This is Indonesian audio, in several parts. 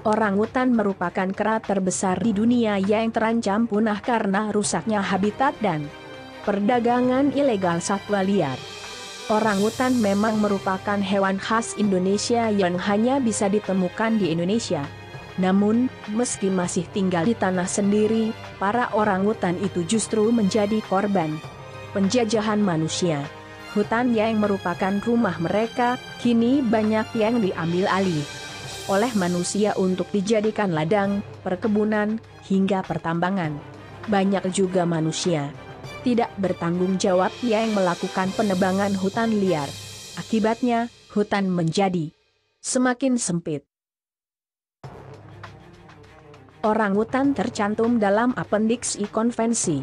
Orangutan merupakan kera terbesar di dunia yang terancam punah karena rusaknya habitat dan perdagangan ilegal satwa liar. Orangutan memang merupakan hewan khas Indonesia yang hanya bisa ditemukan di Indonesia. Namun, meski masih tinggal di tanah sendiri, para orangutan itu justru menjadi korban penjajahan manusia. Hutan yang merupakan rumah mereka, kini banyak yang diambil alih oleh manusia untuk dijadikan ladang, perkebunan, hingga pertambangan. Banyak juga manusia tidak bertanggung jawab yang melakukan penebangan hutan liar. Akibatnya, hutan menjadi semakin sempit. Orangutan tercantum dalam Appendix I Konvensi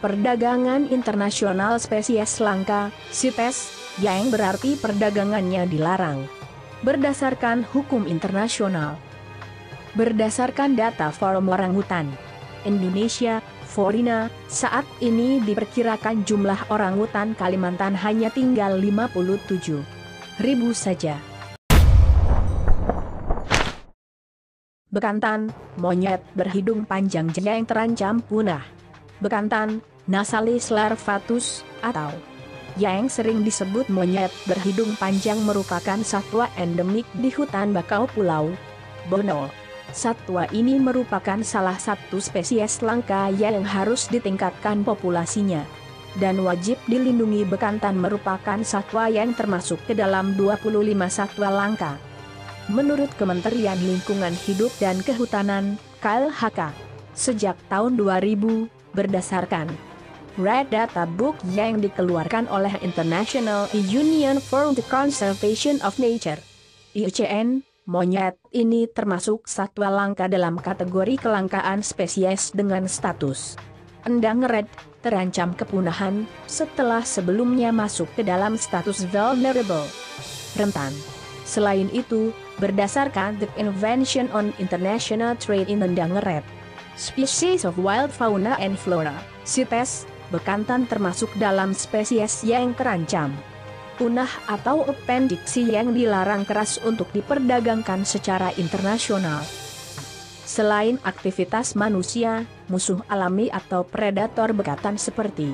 Perdagangan Internasional Spesies Langka, CITES, yang berarti perdagangannya dilarang berdasarkan hukum internasional. Berdasarkan data Forum Orangutan Indonesia, Forina, saat ini diperkirakan jumlah orangutan Kalimantan hanya tinggal 57.000 saja. Bekantan, monyet berhidung panjang yang terancam punah. Bekantan, Nasalis larvatus, atau yang sering disebut monyet berhidung panjang merupakan satwa endemik di hutan bakau Pulau Borneo. Satwa ini merupakan salah satu spesies langka yang harus ditingkatkan populasinya dan wajib dilindungi. Bekantan merupakan satwa yang termasuk ke dalam 25 satwa langka. Menurut Kementerian Lingkungan Hidup dan Kehutanan, KLHK, sejak tahun 2000, berdasarkan Red Data Book yang dikeluarkan oleh International Union for the Conservation of Nature, IUCN, monyet ini termasuk satwa langka dalam kategori kelangkaan spesies dengan status endang red, terancam kepunahan, setelah sebelumnya masuk ke dalam status vulnerable, rentan. Selain itu, berdasarkan The Convention on International Trade in Endangered Species of Wild Fauna and Flora, CITES, bekantan termasuk dalam spesies yang terancam punah atau appendix yang dilarang keras untuk diperdagangkan secara internasional. Selain aktivitas manusia, musuh alami atau predator bekantan seperti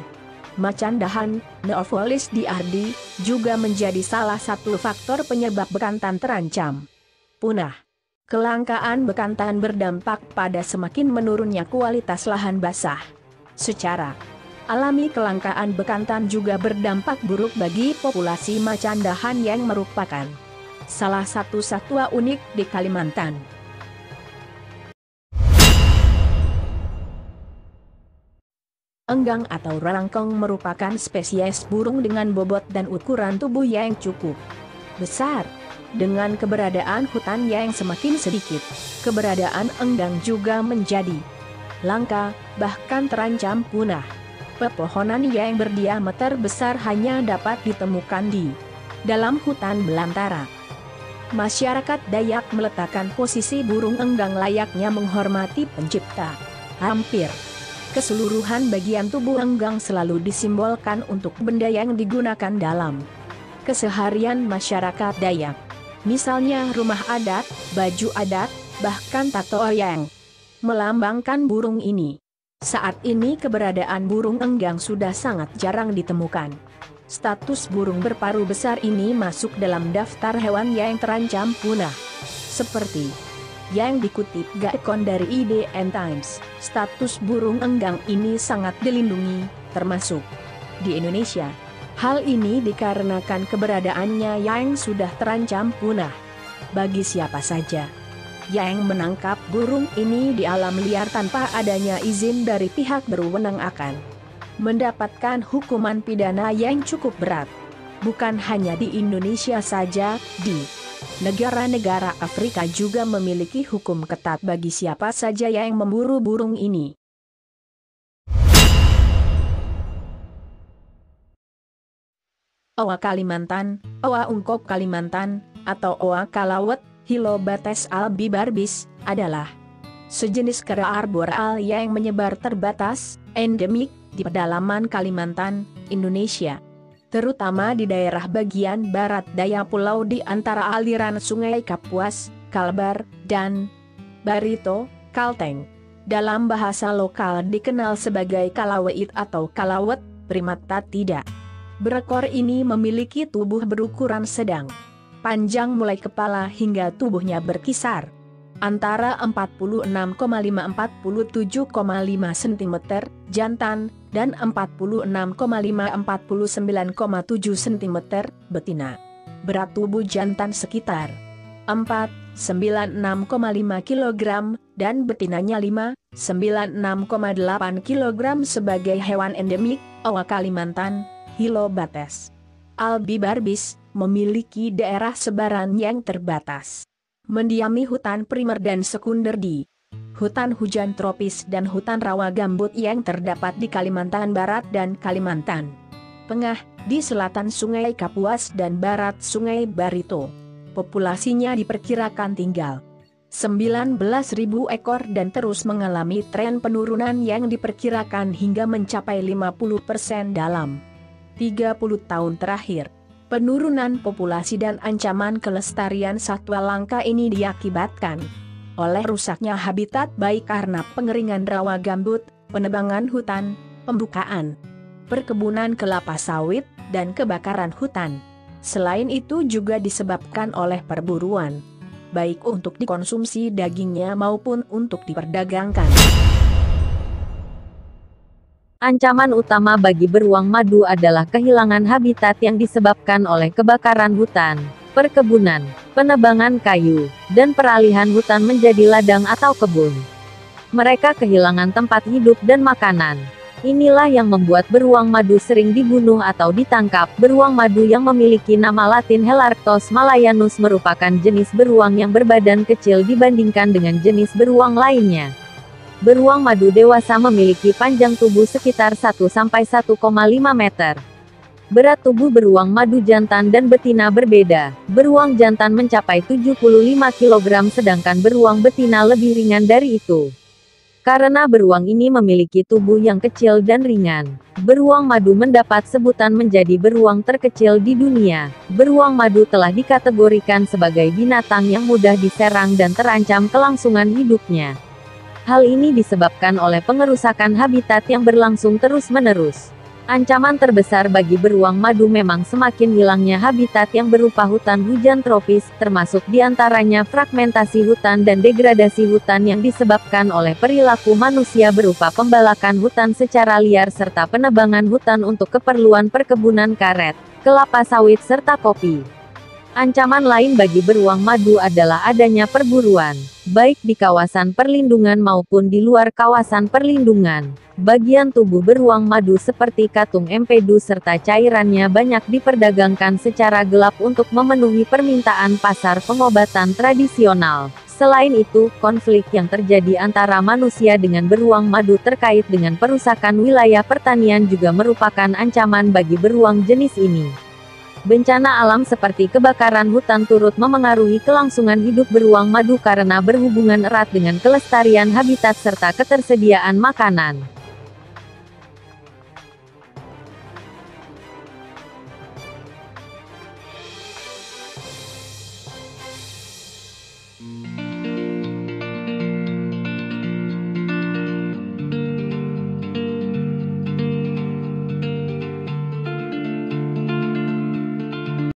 macan dahan, Neopholis diardi, juga menjadi salah satu faktor penyebab bekantan terancam punah. Kelangkaan bekantan berdampak pada semakin menurunnya kualitas lahan basah. Secara alami kelangkaan bekantan juga berdampak buruk bagi populasi macan dahan yang merupakan salah satu satwa unik di Kalimantan. Enggang atau rangkong merupakan spesies burung dengan bobot dan ukuran tubuh yang cukup besar. Dengan keberadaan hutan yang semakin sedikit, keberadaan enggang juga menjadi langka, bahkan terancam punah. Pepohonan yang berdiameter besar hanya dapat ditemukan di dalam hutan belantara. Masyarakat Dayak meletakkan posisi burung enggang layaknya menghormati pencipta. Hampir keseluruhan bagian tubuh enggang selalu disimbolkan untuk benda yang digunakan dalam keseharian masyarakat Dayak. Misalnya rumah adat, baju adat, bahkan tato yang melambangkan burung ini. Saat ini keberadaan burung enggang sudah sangat jarang ditemukan. Status burung berparu besar ini masuk dalam daftar hewan yang terancam punah. Seperti yang dikutip Gaekon dari IDN Times, status burung enggang ini sangat dilindungi, termasuk di Indonesia. Hal ini dikarenakan keberadaannya yang sudah terancam punah. Bagi siapa saja yang menangkap burung ini di alam liar tanpa adanya izin dari pihak berwenang akan mendapatkan hukuman pidana yang cukup berat. Bukan hanya di Indonesia saja, di negara-negara Afrika juga memiliki hukum ketat bagi siapa saja yang memburu burung ini. Oa Kalimantan, oa ungkop Kalimantan, atau oa kalawet, Hilobates albibarbis, adalah sejenis kera arboreal yang menyebar terbatas, endemik, di pedalaman Kalimantan, Indonesia. Terutama di daerah bagian barat daya pulau di antara aliran sungai Kapuas, Kalbar, dan Barito, Kalteng. Dalam bahasa lokal dikenal sebagai kalaweit atau kalawet, primata tidak. Berekor ini memiliki tubuh berukuran sedang. Panjang mulai kepala hingga tubuhnya berkisar antara 46,5–47,5 cm, jantan, dan 46,5–49,7 cm, betina. Berat tubuh jantan sekitar 4,96,5 kg, dan betinanya 5,96,8 kg. Sebagai hewan endemik, Owa Kalimantan, Hilobates albibarbis, memiliki daerah sebaran yang terbatas. Mendiami hutan primer dan sekunder di hutan hujan tropis dan hutan rawa gambut yang terdapat di Kalimantan Barat dan Kalimantan Tengah, di selatan Sungai Kapuas dan barat Sungai Barito. Populasinya diperkirakan tinggal 19.000 ekor dan terus mengalami tren penurunan yang diperkirakan hingga mencapai 50% dalam 30 tahun terakhir. Penurunan populasi dan ancaman kelestarian satwa langka ini diakibatkan oleh rusaknya habitat baik karena pengeringan rawa gambut, penebangan hutan, pembukaan perkebunan kelapa sawit, dan kebakaran hutan. Selain itu juga disebabkan oleh perburuan, baik untuk dikonsumsi dagingnya maupun untuk diperdagangkan. Ancaman utama bagi beruang madu adalah kehilangan habitat yang disebabkan oleh kebakaran hutan, perkebunan, penebangan kayu, dan peralihan hutan menjadi ladang atau kebun. Mereka kehilangan tempat hidup dan makanan. Inilah yang membuat beruang madu sering dibunuh atau ditangkap. Beruang madu yang memiliki nama latin Helarctos malayanus merupakan jenis beruang yang berbadan kecil dibandingkan dengan jenis beruang lainnya. Beruang madu dewasa memiliki panjang tubuh sekitar 1–1,5 meter. Berat tubuh beruang madu jantan dan betina berbeda. Beruang jantan mencapai 75 kg sedangkan beruang betina lebih ringan dari itu. Karena beruang ini memiliki tubuh yang kecil dan ringan, beruang madu mendapat sebutan menjadi beruang terkecil di dunia. Beruang madu telah dikategorikan sebagai binatang yang mudah diserang dan terancam kelangsungan hidupnya. Hal ini disebabkan oleh pengerusakan habitat yang berlangsung terus-menerus. Ancaman terbesar bagi beruang madu memang semakin hilangnya habitat yang berupa hutan hujan tropis, termasuk diantaranya fragmentasi hutan dan degradasi hutan yang disebabkan oleh perilaku manusia berupa pembalakan hutan secara liar serta penebangan hutan untuk keperluan perkebunan karet, kelapa sawit serta kopi. Ancaman lain bagi beruang madu adalah adanya perburuan, baik di kawasan perlindungan maupun di luar kawasan perlindungan. Bagian tubuh beruang madu seperti katung empedu serta cairannya banyak diperdagangkan secara gelap untuk memenuhi permintaan pasar pengobatan tradisional. Selain itu, konflik yang terjadi antara manusia dengan beruang madu terkait dengan perusakan wilayah pertanian juga merupakan ancaman bagi beruang jenis ini. Bencana alam seperti kebakaran hutan turut memengaruhi kelangsungan hidup beruang madu karena berhubungan erat dengan kelestarian habitat serta ketersediaan makanan.